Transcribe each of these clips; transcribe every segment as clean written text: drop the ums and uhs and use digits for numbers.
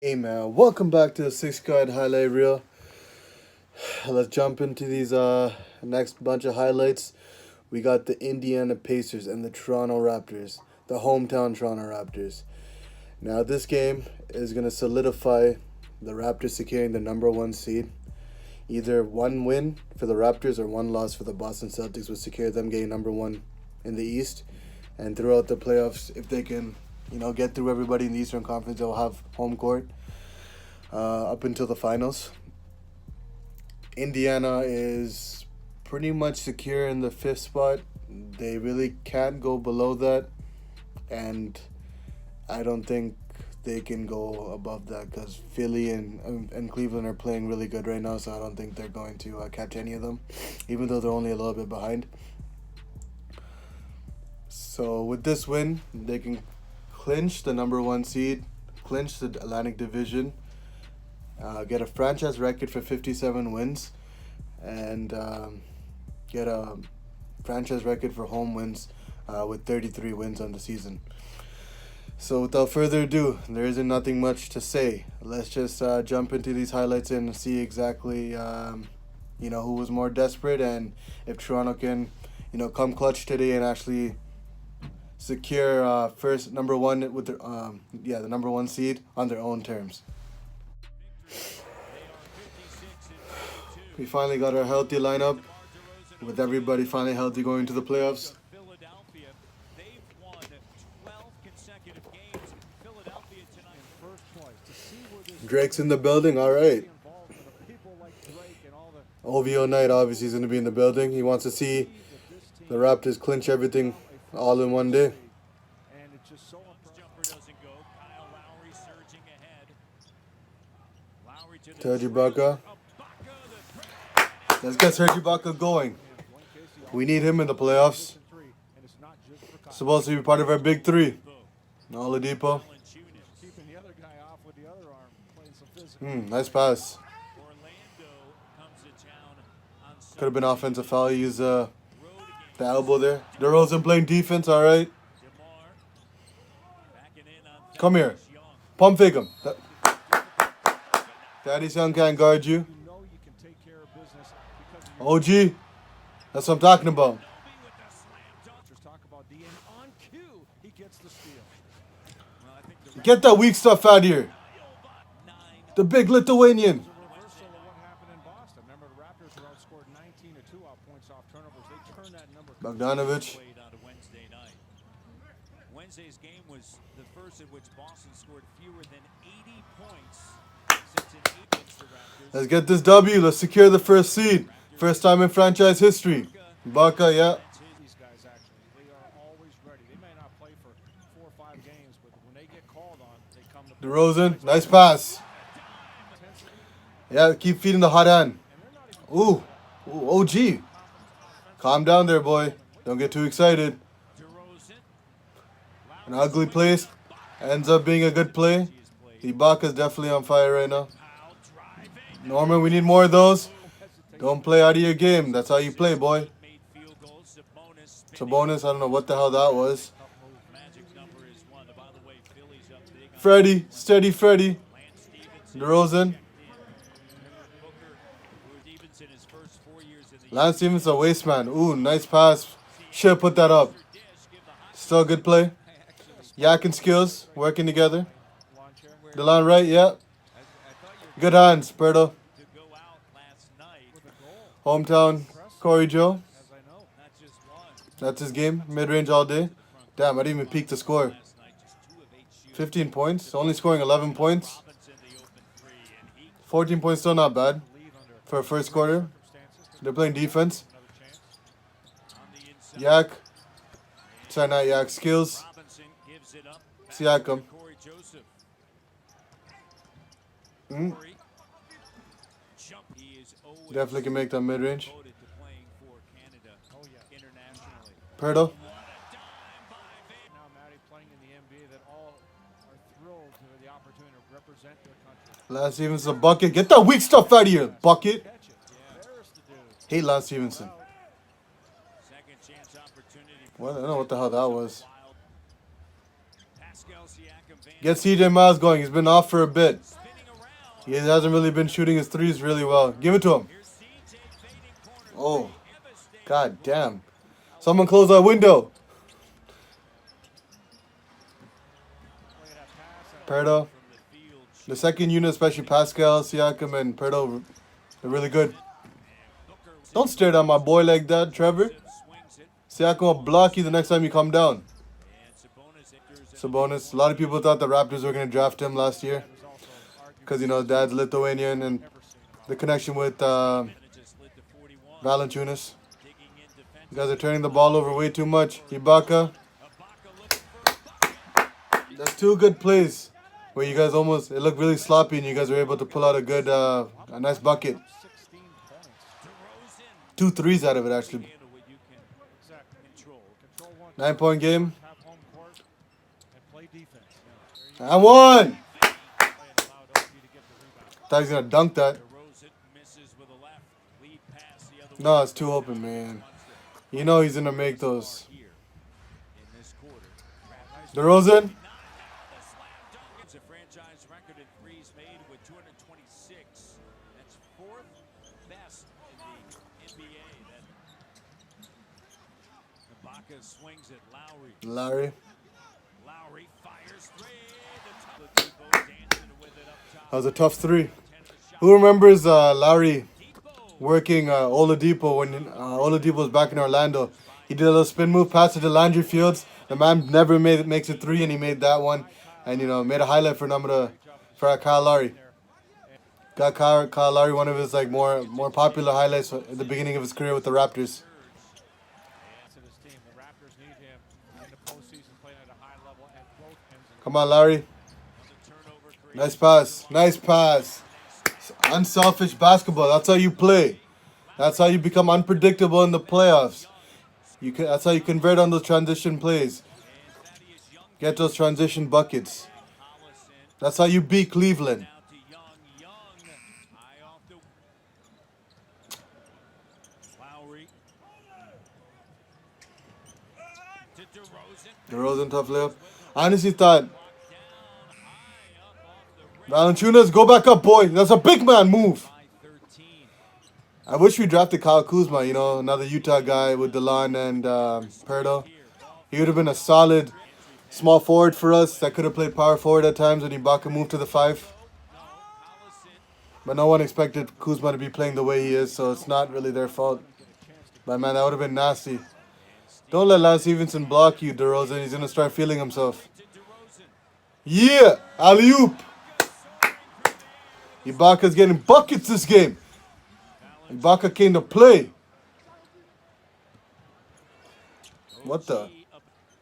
Hey man, welcome back to the Six Guide Highlight Reel. Let's jump into these next bunch of highlights. We got the Indiana Pacers and the Toronto Raptors, the hometown Toronto Raptors. Now this game is gonna solidify the Raptors securing the number one seed. Either one win for the Raptors or one loss for the Boston Celtics would secure them getting number one in the East. And throughout the playoffs, if they can, get through everybody in the Eastern Conference, they'll have home court up until the finals. Indiana is pretty much secure in the fifth spot. They really can't go below that, and I don't think they can go above that because Philly and Cleveland are playing really good right now. So I don't think they're going to catch any of them, even though they're only a little bit behind. So with this win, they can clinch the number one seed, clinch the Atlantic Division, get a franchise record for 57 wins, and get a franchise record for home wins with 33 wins on the season. So without further ado, there isn't nothing much to say. Let's just jump into these highlights and see exactly who was more desperate and if Toronto can come clutch today and actually secure first number one with the number one seed on their own terms. We finally got our healthy lineup with everybody finally healthy going to the playoffs. Drake's in the building, all right. OVO Knight obviously is going to be in the building. He wants to see the Raptors clinch everything all in one day. Serge Ibaka. Let's get Serge Ibaka going. We need him in the playoffs. Supposed to be part of our big three. Oladipo. Nice pass. Could have been offensive foul. Use the elbow there. DeRozan playing defense, all right. Come here. Pump fake him. Daddy's Young can't guard you. OG. That's what I'm talking about. Get that weak stuff out of here. The big Lithuanian. Bogdanovich. Wednesday's game was the first in which Boston scored fewer than 80 points since it against the Raptors. Let's get this W. Let's secure the first seed. First time in franchise history. Ibaka, yeah. These guys actually, they are always ready. They may not play for 4 or 5 games, but when they get called on, they come to play. DeRozan, nice pass. Yeah, keep feeding the hot hand. Ooh, OG. Calm down there, boy. Don't get too excited. An ugly place ends up being a good play. Ibaka's definitely on fire right now. Norman, we need more of those. Don't play out of your game. That's how you play, boy. Sabonis, I don't know what the hell that was. Freddie, steady Freddie. DeRozan. Lance Stevenson, a waste man. Ooh, nice pass. Should have put that up. Still a good play. Yak and skills working together. DeLon right, yeah. Good hands, Berto. Hometown, Corey Joe. That's his game. Mid-range all day. Damn, I didn't even peek the score. 15 points. Only scoring 11 points. 14 points still not bad for a first quarter. They're playing defense. Yak. Sorry, not Yak. Skills. Siakam. Definitely can make that mid-range. Perdo. Lance Stevenson, bucket. Get that weak stuff out of here, bucket. Hate Lance Stevenson. Well, I don't know what the hell that was. Get CJ Miles going. He's been off for a bit. Spinning around. He hasn't really been shooting his threes really well. Give it to him. Here's CJ fading corner Oh, three. Devastating god blow. damn. Someone close that window. Perdo. From the field. The second unit, especially Pascal, Siakam, and Perdo, they're really good. Booker Don't stare down my boy like that, Trevor. swings it. Siakam will block you the next time you come down. And Sabonis enters in. Sabonis. A lot of people thought the Raptors were going to draft him last year. Because, dad's Lithuanian and the connection with Manages slid to 41. Valanciunas. Digging in defense. You guys are turning the ball over way too much. Ibaka. Ibaka looking for a bucket. That's two good plays where you guys almost, it looked really sloppy and you guys were able to pull out a good, a nice bucket. DeRozan. 2 threes out of it, actually. Handle what you can control. 9-point game. Have home court and play defense. And one! Play it allowed OG to get the rebound. Thought he was going to dunk that. DeRozan misses with a left. Lead pass the other way. No, it's too open, man. You know he's going to make those. Here in this quarter. DeRozan. It's a franchise record in threes made with 226. That's fourth best in the NBA. Ibaka swings at Lowry. Larry. Lowry fires three. The Depot dancing with it up top. That was a tough three. Who remembers Larry working Oladipo when Oladipo was back in Orlando? He did a little spin move, passed it to Landry Fields. The man never makes a three, and he made that one. And, made a highlight for Kyle Lowry. Got Kyle Lowry one of his more popular highlights at the beginning of his career with the Raptors. To this team, the Raptors need him in the postseason playing at a high level at both ends. Come on, Larry. Turnover created. Nice pass. Nice pass. Unselfish basketball. That's how you play. That's how you become unpredictable in the playoffs. That's how you convert on those transition plays. Get those transition buckets. That's how you beat Cleveland. Out to Young. High off the Lowry. To DeRozan. DeRozan, tough layup. I honestly thought, Down high up off the rim. Valanciunas, go back up, boy. That's a big man move. By 13. I wish we drafted Kyle Kuzma, another Utah guy with DeLon and Perdo. He would have been a solid small forward for us that could have played power forward at times when Ibaka moved to the 5. But no one expected Kuzma to be playing the way he is, so it's not really their fault. But man, that would have been nasty. Don't let Lance Stevenson block you, DeRozan. He's going to start feeling himself. To DeRozan. Yeah! Alley-oop! Ibaka's getting buckets this game. Ibaka came to play. What the?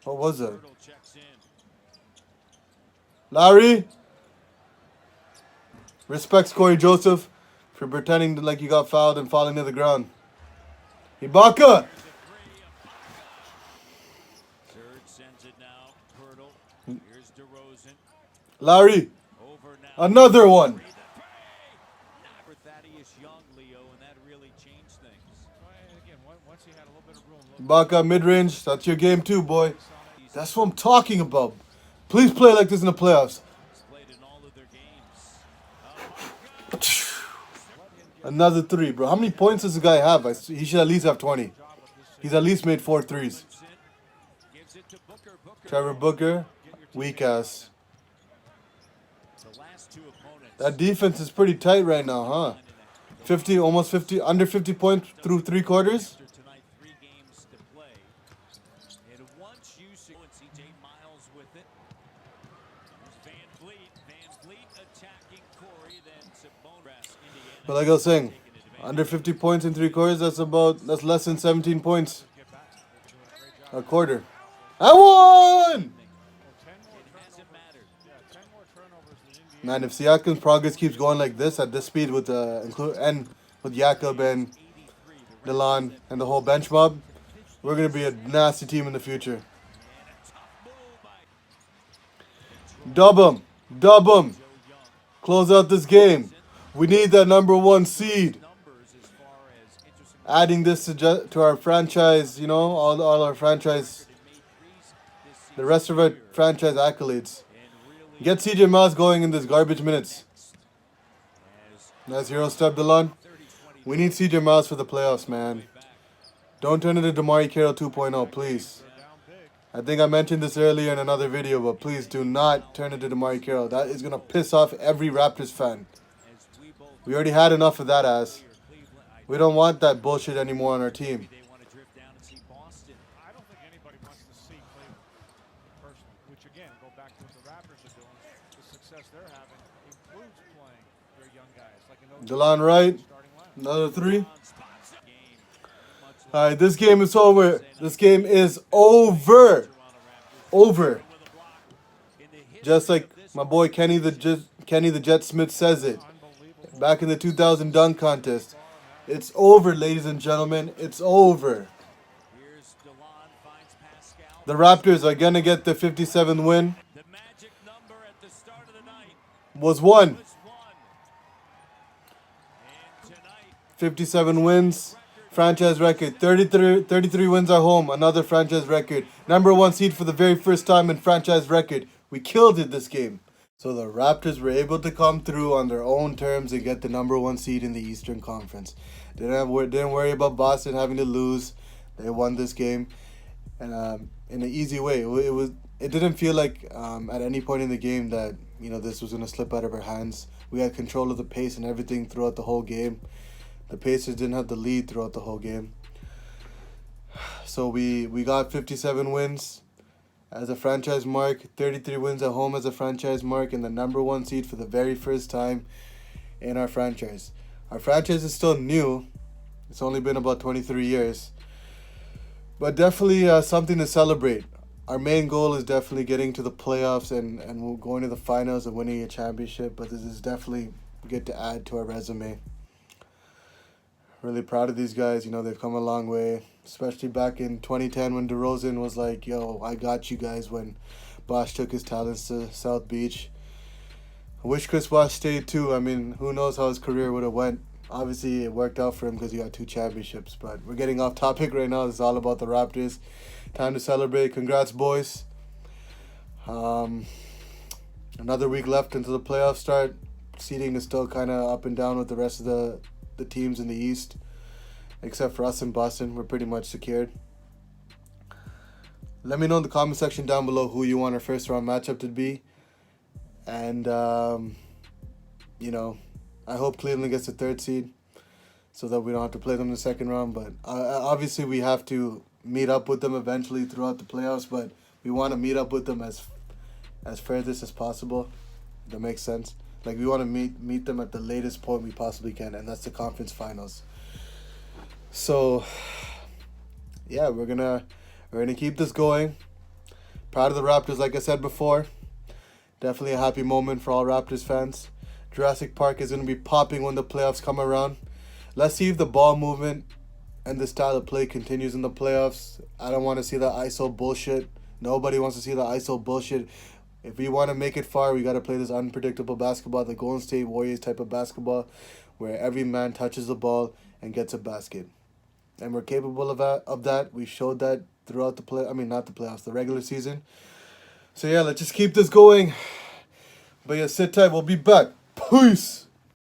What was that? Turtle checks in. Larry? Respects Corey Joseph for pretending like you got fouled and falling to the ground. Ibaka! Third sends it now. Pirtle. Here's DeRozan. Larry! Over now. Another one! Not for Thaddeus Young, Leo, and that really changed things. And again, once he had a little bit of room, Ibaka mid-range. That's your game too, boy. That's what I'm talking about. Please play like this in the playoffs. He's played in all of their games. Another 3, bro. How many points does this guy have? He should at least have 20. He's at least made 4 threes. Gives it to Booker. Trevor Booker, weak ass. The last two opponents. That defense is pretty tight right now, huh? 50, almost 50, under 50 points through 3 quarters. After tonight, 3 games to play. And once you see CJ Miles with it. There's Van Vliet attacking Corey, then Sabonis, Indiana. But like I was saying, under 50 points in 3 quarters, that's less than 17 points a quarter. I won! It hasn't mattered. 10 more turnovers than Indiana. Man, if Siakam's progress keeps going like this at this speed with Jakob and 83. DeLon and the whole bench mob, we're gonna be a nasty team in the future. Dub 'em. Close out this game. We need that number 1 seed. Numbers as far as interesting. Adding this to our franchise, all our franchise, Made threes this season. the rest of our franchise accolades. And really Get CJ Miles going in this garbage minutes. Nice hero step, Delon. We need CJ Miles for the playoffs, man. Don't turn into Damari Carroll 2.0, please. I think I mentioned this earlier in another video, but please do not turn into Damari Carroll. That is going to piss off every Raptors fan. We already had enough of that ass. We don't want that bullshit anymore on our team. I don't think anybody wants to see Cleveland, personally, which again, go back to what the Raptors are doing. The success they're having includes playing their young guys. Like Delon Wright, another 3. Alright, this game is over. This game is over. Over. Just like my boy Kenny the Jet Smith says it. Back in the 2000 dunk contest. It's over, ladies and gentlemen. It's over. The Raptors are going to get the 57th win. Was 1. 57 wins. Franchise record. 33 wins at home. Another franchise record. Number 1 seed for the very first time in franchise record. We killed it this game. So the Raptors were able to come through on their own terms and get the number 1 seed in the Eastern Conference. Didn't worry about Boston having to lose. They won this game, and in an easy way. It didn't feel like at any point in the game that this was gonna slip out of our hands. We had control of the pace and everything throughout the whole game. The Pacers didn't have the lead throughout the whole game. So we got 57 wins as a franchise mark, 33 wins at home as a franchise mark, and the number 1 seed for the very first time in our franchise. Our franchise is still new. It's only been about 23 years. But definitely something to celebrate. Our main goal is definitely getting to the playoffs and going to the finals and winning a championship. But this is definitely good to add to our resume. Really proud of these guys. They've come a long way. Especially back in 2010 when DeRozan was like, yo, I got you guys when Bosh took his talents to South Beach. I wish Chris Bosh stayed too. I mean, who knows how his career would have went. Obviously, it worked out for him because he got 2 championships. But we're getting off topic right now. It's all about the Raptors. Time to celebrate. Congrats, boys. Another week left until the playoffs start. Seeding is still kind of up and down with the rest of the teams in the East. Except for us in Boston. We're pretty much secured. Let me know in the comment section down below who you want our first round matchup to be. And, I hope Cleveland gets the 3rd seed so that we don't have to play them in the second round. But obviously we have to meet up with them eventually throughout the playoffs. But we want to meet up with them as furthest as possible. That makes sense. Like we want to meet them at the latest point we possibly can. And that's the conference finals. So, yeah, we're gonna keep this going. Proud of the Raptors, like I said before. Definitely a happy moment for all Raptors fans. Jurassic Park is going to be popping when the playoffs come around. Let's see if the ball movement and the style of play continues in the playoffs. I don't want to see that ISO bullshit. Nobody wants to see the ISO bullshit. If we want to make it far, we got to play this unpredictable basketball, the Golden State Warriors type of basketball, where every man touches the ball and gets a basket. And we're capable of that. We showed that throughout the regular season. So yeah, let's just keep this going. But yeah, sit tight. We'll be back. Peace.